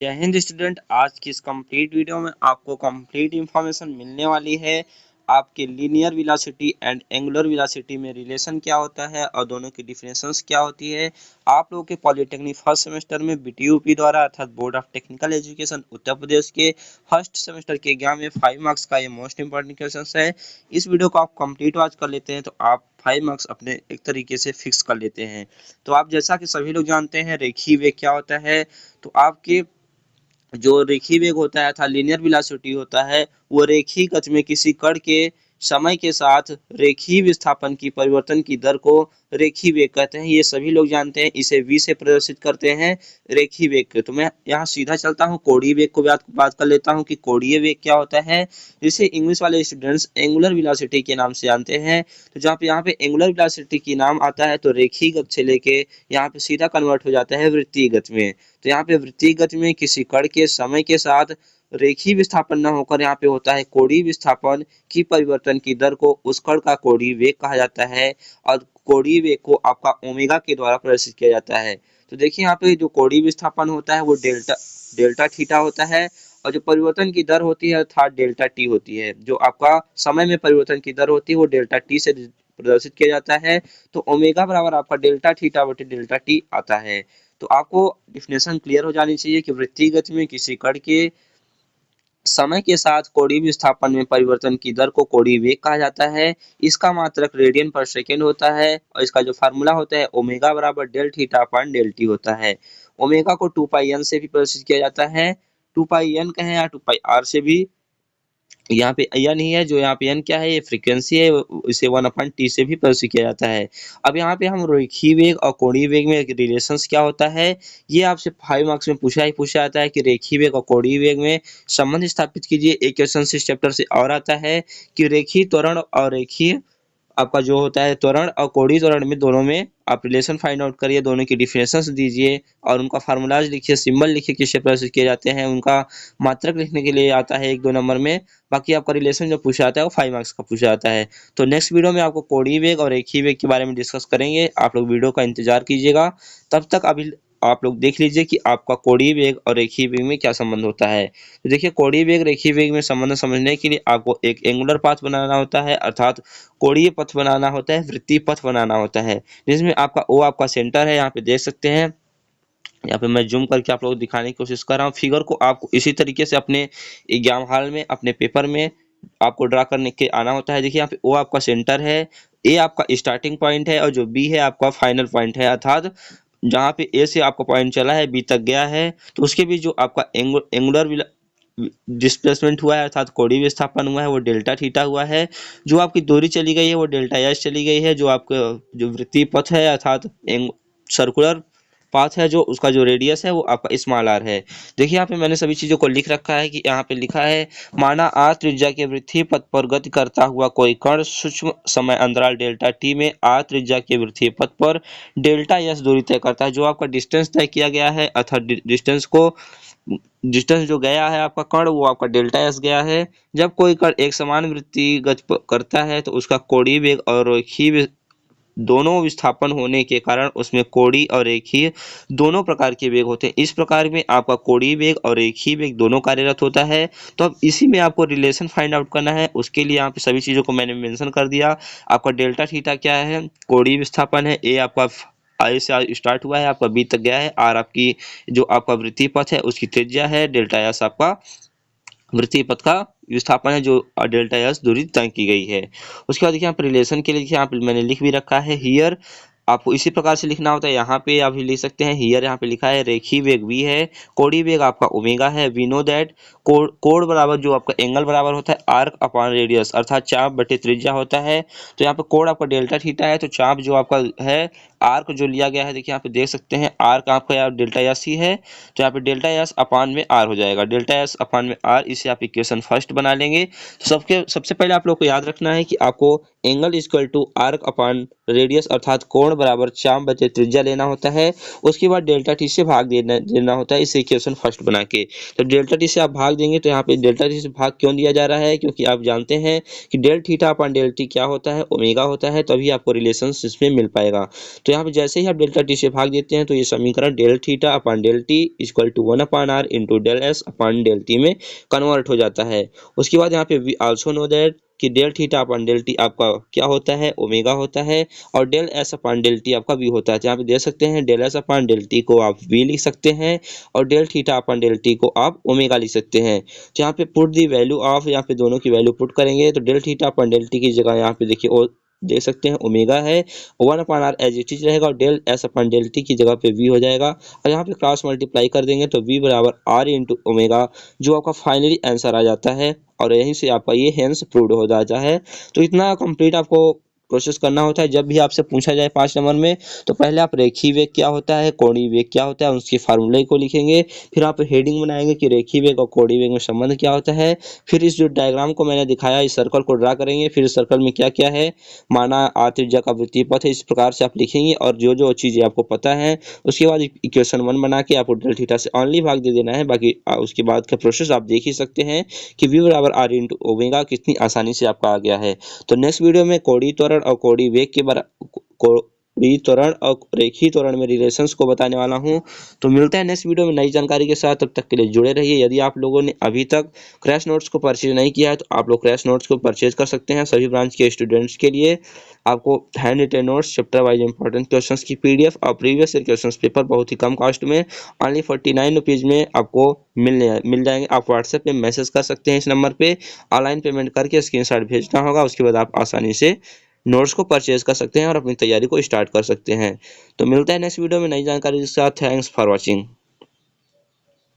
जय हिंद स्टूडेंट। आज की इस कंप्लीट वीडियो में आपको कंप्लीट इंफॉर्मेशन मिलने वाली है। आपके linear velocity and angular velocity में रिलेशन क्या होता है और दोनों की डिफरेंसेस क्या होती है। आप लोगों के पॉलिटेक्निक फर्स्ट सेमेस्टर में बीटीयूपी द्वारा अर्थात board of technical education Uttar Pradesh के फर्स्ट सेमेस्टर के एग्जाम में 5 मार्क्स का ये मोस्ट इंपॉर्टेंट क्वेश्चन है। इस वीडियो को आप कंप्लीट वॉच कर लेते हैं तो आप 5 मार्क्स अपने एक तरीके से फिक्स कर लेते हैं। तो आप जैसा कि सभी लोग जानते हैं रेखीय वेग क्या होता है। तो आपके जो रेखीय वेग होता है अर्थात लीनियर वेलोसिटी होता है वो रेखीय गति में किसी कण के समय के साथ रेखीय विस्थापन की परिवर्तन की दर को रेखीय वेग कहते हैं। ये सभी लोग जानते हैं। इसे v से प्रदर्शित करते हैं रेखीय वेग के। तो मैं यहाँ सीधा चलता हूँ कोणीय वेग को बात कर लेता हूँ कि कोणीय वेग क्या होता है, जिसे इंग्लिश वाले स्टूडेंट्स एंगुलर वेलोसिटी के नाम से जानते हैं। तो जहाँ पे यहाँ पे एंगुलर वेलोसिटी की नाम आता है तो रेखीय गति से लेके यहाँ पे सीधा कन्वर्ट हो जाता है वृत्तीय गति में। तो यहाँ पे वृत्तीय गति में किसी कण के समय के साथ रेखीय विस्थापन न होकर यहाँ पे होता है कोणीय विस्थापन की परिवर्तन की दर को उस कण का कोणीय वेग कहा जाता है और कोणीय वेग को आपका ओमेगा के द्वारा प्रदर्शित किया जाता है। तो देखिए यहाँ पे जो कोणीय विस्थापन होता है वो डेल्टा डेल्टा थीटा होता है और जो परिवर्तन की दर होती है अर्थात डेल्टा टी होती है। जो आपका समय में परिवर्तन की दर होती है वो डेल्टा टी से प्रदर्शित किया जाता है। तो ओमेगा बराबर आपका डेल्टा थीटा बटे डेल्टा टी आता है। तो आपको डिफिनेशन क्लियर हो जानी चाहिए कि वृत्तीय गति में किसी कण के समय के साथ कोणीय विस्थापन में परिवर्तन की दर को कोणीय वेग कहा जाता है। इसका मात्रक रेडियन पर सेकेंड होता है और इसका जो फार्मूला होता है ओमेगा बराबर del theta upon del T होता है। ओमेगा को 2 पाई एन से भी प्रदर्शित किया जाता है, 2 पाई एन कहें या 2 पाई आर से भी। यहाँ पे एन ही है, जो यहाँ पे एन क्या है, ये फ्रीक्वेंसी है, इसे 1/t से भी प्रदर्शित किया जाता है। अब यहाँ पे हम रेखीय वेग और कोणीय वेग में रिलेशंस क्या होता है ये आपसे 5 मार्क्स में पूछा जाता है कि रेखीय वेग और कोणीय वेग में संबंध स्थापित कीजिए। एक क्वेश्चन इस चैप्टर से और आता है कि रेखीय त्वरण और रेखीय आपका जो होता है त्वरण और कोणीय त्वरण में दोनों में आप रिलेशन फाइंड आउट करिए, दोनों की डिफरेंसेस दीजिए और उनका फार्मूलाज लिखिए, सिंबल लिखिए किससे प्रदर्शित किए जाते हैं, उनका मात्रक लिखने के लिए आता है 1-2 नंबर में। बाकी आपका रिलेशन जो पूछा जाता है वो 5 मार्क्स का पूछा जाता है। तो नेक्स्ट वीडियो में आपको कोणीय वेग और रेखीय वेग के बारे में डिस्कस करेंगे। आप लोग वीडियो का इंतजार कीजिएगा। तब तक अभी आप लोग देख लीजिए कि आपका कोणीय वेग और रेखीय वेग में क्या संबंध होता है। तो देखिए कोणीय वेग रेखीय वेग में संबंध समझने के लिए आपको एक एंगुलर पाथ बनाना होता है अर्थात कोणीय पथ बनाना होता है, वृत्तीय पथ बनाना होता है, जिसमें आपका ओ आपका सेंटर है। यहाँ पे देख सकते हैं, यहाँ पे मैं जूम करके आप लोगों को दिखाने की कोशिश कर रहा हूँ। फिगर को आपको इसी तरीके से अपने एग्जाम हॉल में अपने पेपर में आपको ड्रा करने के आना होता है। देखिए यहाँ पे ओ आपका सेंटर है, ए आपका स्टार्टिंग पॉइंट है और जो बी है आपका फाइनल पॉइंट है। अर्थात जहाँ पे ए से आपका पॉइंट चला है बी तक गया है तो उसके बीच जो आपका एंगुलर डिस्प्लेसमेंट हुआ है अर्थात कोणीय विस्थापन हुआ है वो डेल्टा थीटा हुआ है। जो आपकी दूरी चली गई है वो डेल्टा एस चली गई है। जो आपका जो वृत्तीय पथ है अर्थात सर्कुलर पाथ है जो उसका जो रेडियस है वो आपका स्मॉल आर है। देखिए यहाँ पे मैंने सभी चीज़ों को लिख रखा है कि यहाँ पे लिखा है माना आर त्रिज्या के वृत्तीय पथ पर गति करता हुआ कोई कण सूक्ष्म समय अंतराल डेल्टा टी में आर त्रिज्या के वृत्तीय पथ पर डेल्टा एस दूरी तय करता है। जो आपका डिस्टेंस तय किया गया है अर्थात डिस्टेंस जो गया है आपका कण वो आपका डेल्टा एस गया है। जब कोई कण एक समान वृत्तीय गति करता है तो उसका कोणीय वेग और रेखीय दोनों विस्थापन होने के कारण उसमें कोणीय और रेखीय दोनों प्रकार के वेग होते हैं। इस प्रकार में आपका कोणीय वेग और रेखीय वेग दोनों कार्यरत होता है। तो अब इसी में आपको रिलेशन फाइंड आउट करना है। उसके लिए यहाँ पे सभी चीज़ों को मैंने मेंशन कर दिया। आपका डेल्टा थीटा क्या है, कोणीय विस्थापन है, ए आपका आई से स्टार्ट हुआ है आपका बी तक गया है, आर आपकी जो आपका वृत्तीय पथ है उसकी त्रिज्या है, डेल्टा एस आपका वृत्तीय पथ का विस्थापन है जो डेल्टा एस दूरी तय की गई है। उसके बाद देखिए यहाँ पर रिलेशन के लिए देखिए यहाँ पे मैंने लिख भी रखा है हियर। आपको इसी प्रकार से लिखना होता है। यहाँ पे आप लिख सकते हैं हियर, यहाँ पे लिखा है रेखीय वेग v है, कोणीय वेग आपका ओमेगा है। वी नो दैट कोण बराबर जो आपका एंगल बराबर होता है आर्क अपॉन रेडियस अर्थात चाप बटे त्रिज्या होता है। तो यहाँ पे कोण आपका डेल्टा थीटा है तो चाप जो आपका है आर्क जो लिया गया है देखिए यहाँ पे देख सकते हैं आर्क आपका यहाँ डेल्टा एस ही है। तो यहाँ पे डेल्टा एस अपॉन में आर हो जाएगा, डेल्टा एस अपॉन में आर। इसे आप इक्वेशन फर्स्ट बना लेंगे। तो सबसे पहले आप लोग को याद रखना है कि आपको angle equal to arc upon radius अर्थात कोण बराबर चाप बटे त्रिज्या लेना होता है। उसके बाद डेल्टा टी से भाग देना होता है इसे इक्वेशन फर्स्ट बना के। तो डेल्टा टी से आप भाग देंगे तो यहाँ पे डेल्टा टी से भाग क्यों दिया जा रहा है, क्योंकि आप जानते हैं कि del theta upon del T क्या होता है, ओमेगा होता है, तभी आपको रिलेशन इसमें मिल पाएगा। तो यहाँ पे जैसे ही आप डेल्टा टी से भाग देते हैं तो ये समीकरण del theta upon del T equal to 1 upon R into del S upon del T में कन्वर्ट हो जाता है। उसके बाद यहाँ पे वी आल्सो नो दैट कि del theta upon del T आपका क्या होता है, ओमेगा होता है, और del S upon del T आपका वी होता है। तो यहाँ पे दे सकते हैं del S upon del T को आप वी लिख सकते हैं और del theta upon del T को आप ओमेगा लिख सकते हैं। तो यहाँ पे पुट दी वैल्यू ऑफ, यहाँ पे दोनों की वैल्यू पुट करेंगे तो del theta upon del T की जगह यहाँ पे देखिए और देख सकते हैं ओमेगा है, 1 upon R as it is रहेगा और del S upon del T की जगह पे वी हो जाएगा और यहाँ पे क्रॉस मल्टीप्लाई कर देंगे तो वी बराबर आर इंटू ओमेगा, जो आपका फाइनली आंसर आ जाता है और यहीं से आपका ये हेंस प्रूव्ड हो जाता है। तो इतना कंप्लीट आपको प्रोसेस करना होता है। जब भी आपसे पूछा जाए 5 नंबर में तो पहले आप रेखीय वेग क्या होता है, कोणीय वेग क्या होता है, उसके फार्मूले को लिखेंगे, फिर आप हेडिंग बनाएंगे कि रेखीय वेग और कोणीय वेग में संबंध क्या होता है, फिर इस जो डायग्राम को मैंने दिखाया इस सर्कल को ड्रा करेंगे, फिर इस सर्कल में क्या क्या है, माना त्रिज्या का वृत्तीय पथ है, इस प्रकार से आप लिखेंगे और जो जो चीज़ें आपको पता है उसके बाद इक्वेशन 1 बना के आपको डेल थीटा से ऑनली भाग दे देना है। बाकी उसके बाद का प्रोसेस आप देख ही सकते हैं कि वी बराबर आर इंटू ओमेगा कितनी आसानी से आपका आ गया है। तो नेक्स्ट वीडियो में कोणीय त्वरण और कोणीय वेग के कोणीय त्वरण और रेखीय त्वरण में रिलेशंस को बताने वाला हूं। तो मिलता है नेक्स्ट वीडियो में नई जानकारी के साथ, तब तक के लिए जुड़े रहिए। यदि आप लोगों ने अभी तक क्रैश नोट्स को परचेज नहीं किया है तो आप लोग क्रैश नोट्स को परचेज कर सकते हैं। सभी ब्रांच के स्टूडेंट्स के लिए आपको hand written notes, chapter wise important questions की पीडीएफ और प्रीवियस ईयर क्वेश्चंस पेपर बहुत ही कम कॉस्ट में ओनली 49 रुपीज़ में आपको मिल जाएंगे। आप व्हाट्सएप पे मैसेज कर सकते हैं इस नंबर पे, ऑनलाइन पेमेंट करके स्क्रीनशॉट भेजना होगा, उसके बाद आप आसानी से नोट्स को परचेज कर सकते हैं और अपनी तैयारी को स्टार्ट कर सकते हैं। तो मिलता है नेक्स्ट वीडियो में नई जानकारी के साथ। Thanks for watching.